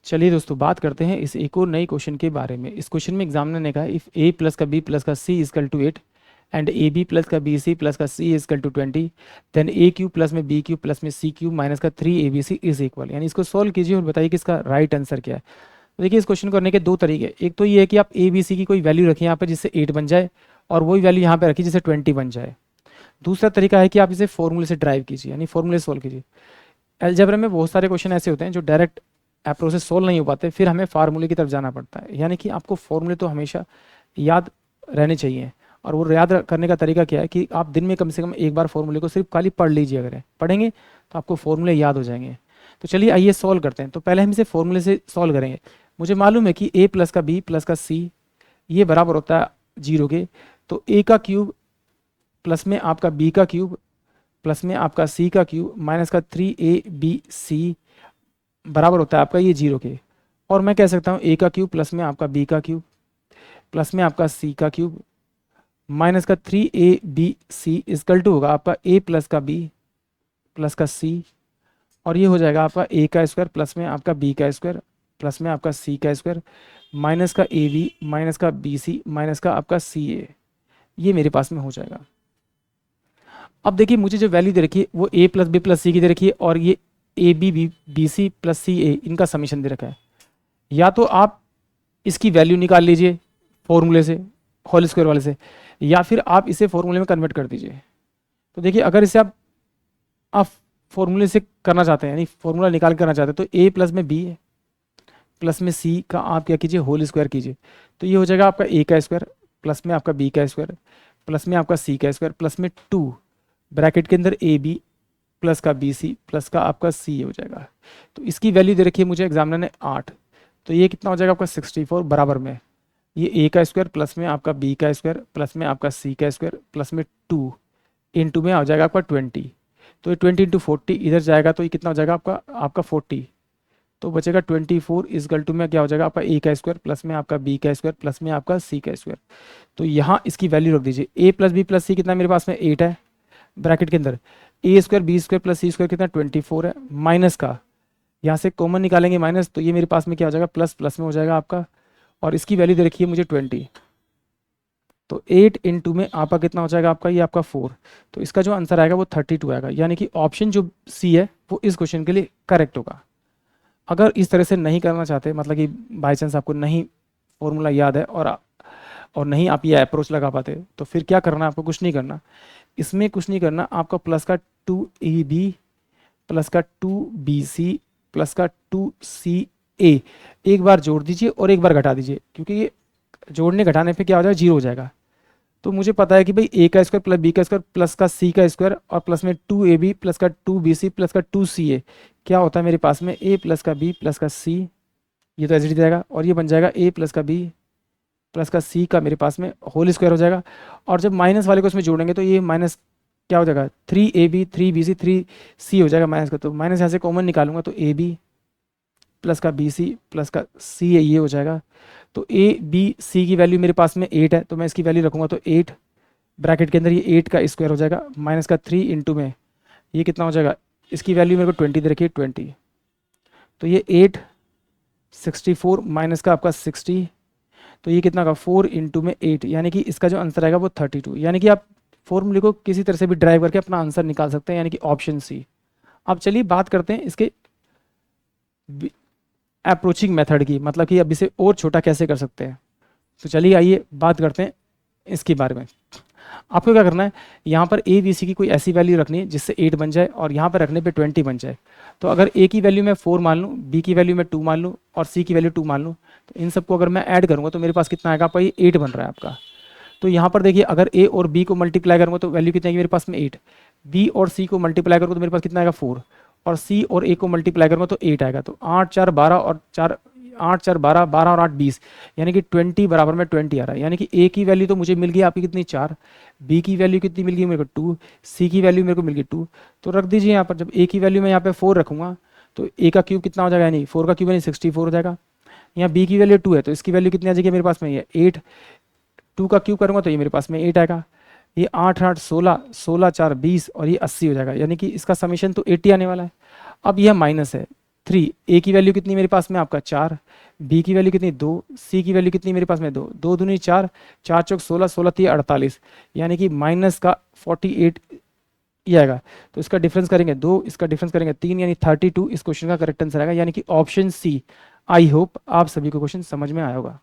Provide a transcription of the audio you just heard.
चलिए दोस्तों बात करते हैं इस एक और नई क्वेश्चन के बारे में। इस क्वेश्चन में एग्जामिनर ने कहा इफ a प्लस का b प्लस का c is equal to 8 and ab plus का bc प्लस का c is equal to 20 then a cube plus में b क्यूब प्लस में c क्यूब माइनस का 3abc इज इक्वल, यानी इसको सॉल्व कीजिए और बताइए कि इसका राइट आंसर क्या है। तो देखिए इस क्वेश्चन को करने के दो तरीके, एक तो ये है कि आप a b c की कोई वैल्यू रखिए यहाँ पर जिससे 8 बन जाए और वही वैल्यू यहाँ पे रखिए जिससे 20 बन जाए। दूसरा तरीका है कि आप इसे फॉर्मूले से ड्राइव कीजिए, यानी फॉर्मूले सॉल्व कीजिए। अलजेब्रा में बहुत सारे क्वेश्चन ऐसे होते हैं जो डायरेक्ट अप्रोच से सोल्व नहीं हो पाते, फिर हमें फार्मूले की तरफ जाना पड़ता है। यानी कि आपको फॉर्मूले तो हमेशा याद रहने चाहिए, और वो याद करने का तरीका क्या है कि आप दिन में कम से कम एक बार फॉर्मूले को सिर्फ खाली पढ़ लीजिए। अगर पढ़ेंगे तो आपको फॉर्मूले याद हो जाएंगे। तो चलिए आइए सॉल्व करते हैं। तो पहले हम इसे फॉर्मूले से सॉल्व करेंगे। मुझे मालूम है कि a प्लस का b प्लस का c ये बराबर होता है 0 के। तो a का क्यूब प्लस में आपका b का क्यूब प्लस में आपका c का क्यूब माइनस का 3abc बराबर होता है आपका ये 0 के। और मैं कह सकता हूँ a का क्यूब प्लस में आपका b का क्यूब प्लस में आपका c का क्यूब माइनस का 3abc इजकल टू होगा आपका a प्लस का b प्लस का c, और ये हो जाएगा आपका a का स्क्वायर प्लस में आपका b का स्क्वायर प्लस में आपका c का स्क्वायर माइनस का ab माइनस का bc माइनस का आपका ca, ये मेरे पास में हो जाएगा। अब देखिए मुझे जो वैल्यू दे रखी है वो a plus B plus C की दे रखी है, और ये A B B C plus C A इनका समीशन दे रखा है। या तो आप इसकी वैल्यू निकाल लीजिए फॉर्मूले से, होल स्क्वायर वाले से, या फिर आप इसे फॉर्मूले में कन्वर्ट कर दीजिए। तो देखिए अगर इसे आप फॉर्मूले से करना चाहते हैं, यानी फॉर्मूला निकाल करना चाहते हैं, तो a प्लस में b प्लस में c का आप क्या कीजिए होल स्क्वायर कीजिए। तो ये हो जाएगा आपका a का स्क्वायर प्लस में आपका b का स्क्वायर प्लस में आपका c का स्क्वायर प्लस में 2 ब्रैकेट के अंदर ए बी प्लस का बी सी प्लस का आपका सी हो जाएगा। तो इसकी वैल्यू दे रखी है मुझे एग्जामिनर ने 8। तो ये कितना हो जाएगा आपका 64 बराबर में ये ए का स्क्वायर प्लस में आपका बी का स्क्वायर प्लस में आपका सी का स्क्वायर प्लस में 2 इंटू में आ जाएगा आपका 20। तो ये 20 इंटू 40 इधर जाएगा तो ये कितना हो जाएगा आपका 40। तो बचेगा 24 इजकल टू में क्या हो जाएगा आपका ए का स्क्वायर प्लस में आपका बी का स्क्वायर प्लस में आपका सी का स्क्वायर। तो यहाँ इसकी वैल्यू रख दीजिए। ए प्लस बी प्लस सी कितना मेरे पास में 8 है ब्रैकेट के अंदर, ए स्क्वायर बी स्क्वायर प्लस सी स्क्वायर कितना 24 है, माइनस का यहाँ से कॉमन निकालेंगे माइनस, तो ये मेरे पास में क्या हो जाएगा प्लस प्लस में हो जाएगा आपका, और इसकी वैल्यू दे रखी है मुझे 20। तो 8 इंटू में आपका कितना हो जाएगा आपका ये आपका 4। तो इसका जो आंसर आएगा वो 32 आएगा, यानी कि ऑप्शन जो सी है वो इस क्वेश्चन के लिए करेक्ट होगा। अगर इस तरह से नहीं करना चाहते, मतलब कि बाई चांस आपको नहीं फॉर्मूला याद है और नहीं आप ये अप्रोच लगा पाते, तो फिर क्या करना है आपको, कुछ नहीं करना, इसमें कुछ नहीं करना, आपका प्लस का 2ab प्लस का 2bc प्लस का 2ca एक बार जोड़ दीजिए और एक बार घटा दीजिए, क्योंकि ये जोड़ने घटाने पे क्या हो जाएगा 0 हो जाएगा। तो मुझे पता है कि भाई a का स्क्वायर प्लस b का स्क्वायर प्लस का c का स्क्वायर और प्लस में 2ab प्लस का 2bc प्लस का 2ca क्या होता है मेरे पास में a प्लस का b प्लस का c, ये तो एसिड जाएगा, और ये बन जाएगा a प्लस का b प्लस का c का मेरे पास में होल स्क्वायर हो जाएगा। और जब माइनस वाले को इसमें जोड़ेंगे तो ये माइनस क्या हो जाएगा 3ab 3bc 3c हो जाएगा माइनस का, तो माइनस यहाँ से कॉमन निकालूंगा तो ab प्लस का bc प्लस का c ये हो जाएगा। तो a b c की वैल्यू मेरे पास में 8 है, तो मैं इसकी वैल्यू रखूंगा तो 8 ब्रैकेट के अंदर ये 8 का स्क्वायर हो जाएगा माइनस का 3 इंटू में ये कितना हो जाएगा, इसकी वैल्यू मेरे को 20 दे रखी है 20। तो ये 8 64 माइनस का आपका 60, तो ये कितना का 4 इंटू में 8, यानी कि इसका जो आंसर आएगा वो 32। यानी कि आप फॉर्मूले को किसी तरह से भी ड्राइव करके अपना आंसर निकाल सकते हैं, यानी कि ऑप्शन सी। अब चलिए बात करते हैं इसके अप्रोचिंग मेथड की, मतलब कि अब इसे और छोटा कैसे कर सकते हैं। तो चलिए आइए बात करते हैं इसके बारे में। आपको क्या करना है, यहाँ पर ए बी सी की कोई ऐसी वैल्यू रखनी है जिससे 8 बन जाए और यहाँ पर रखने पे 20 बन जाए। तो अगर ए की वैल्यू मैं 4 मान लूँ, बी की वैल्यू मैं 2 मान लूँ और सी की वैल्यू 2 मान लूँ, तो इन सबको अगर मैं ऐड करूँगा तो मेरे पास कितना आएगा आपका ये 8 बन रहा है आपका। तो यहाँ पर देखिए अगर ए और बी को मल्टीप्लाई करूँगा तो वैल्यू कितनी आएगी मेरे पास में 8, बी और सी को मल्टीप्लाई करूँगा तो मेरे पास कितना आएगा 4, और सी और ए को मल्टीप्लाई करूँगा तो 8 आएगा। तो 8 4 12 और 4 8 4 12 12 और 8 20, यानी कि 20 बराबर में 20 आ रहा है। यानी कि ए की वैल्यू तो मुझे मिल गई आपकी कितनी 4, बी की वैल्यू कितनी मिल गई मेरे को 2, सी की वैल्यू मेरे को मिल गई 2। तो रख दीजिए यहाँ पर, जब ए की वैल्यू मैं यहाँ पे 4 रखूँगा तो ए का क्यूब कितना हो जाएगा, यानी 4 का क्यूब यानी 64 हो जाएगा। यहाँ बी की वैल्यू 2 है तो इसकी वैल्यू कितनी आ जाएगी मेरे पास में ये 8, 2 का क्यूब करूँगा तो ये मेरे पास में 8 आएगा। ये 8 8 16 16 4 20 और ये 80 हो जाएगा, यानी कि इसका समीशन तो 80 आने वाला है। अब यह माइनस है, 3, ए की वैल्यू कितनी मेरे पास में आपका 4, बी की वैल्यू कितनी 2, सी की वैल्यू कितनी मेरे पास में 2, 2 दूनी 4, 4 चौक 16, 16 3 48, यानी कि माइनस का 48 ये आएगा। तो इसका डिफरेंस करेंगे 2, इसका डिफरेंस करेंगे 3, यानी 32 इस क्वेश्चन का करेक्ट आंसर आएगा, यानी कि ऑप्शन सी। आई होप आप सभी को क्वेश्चन समझ में आया होगा।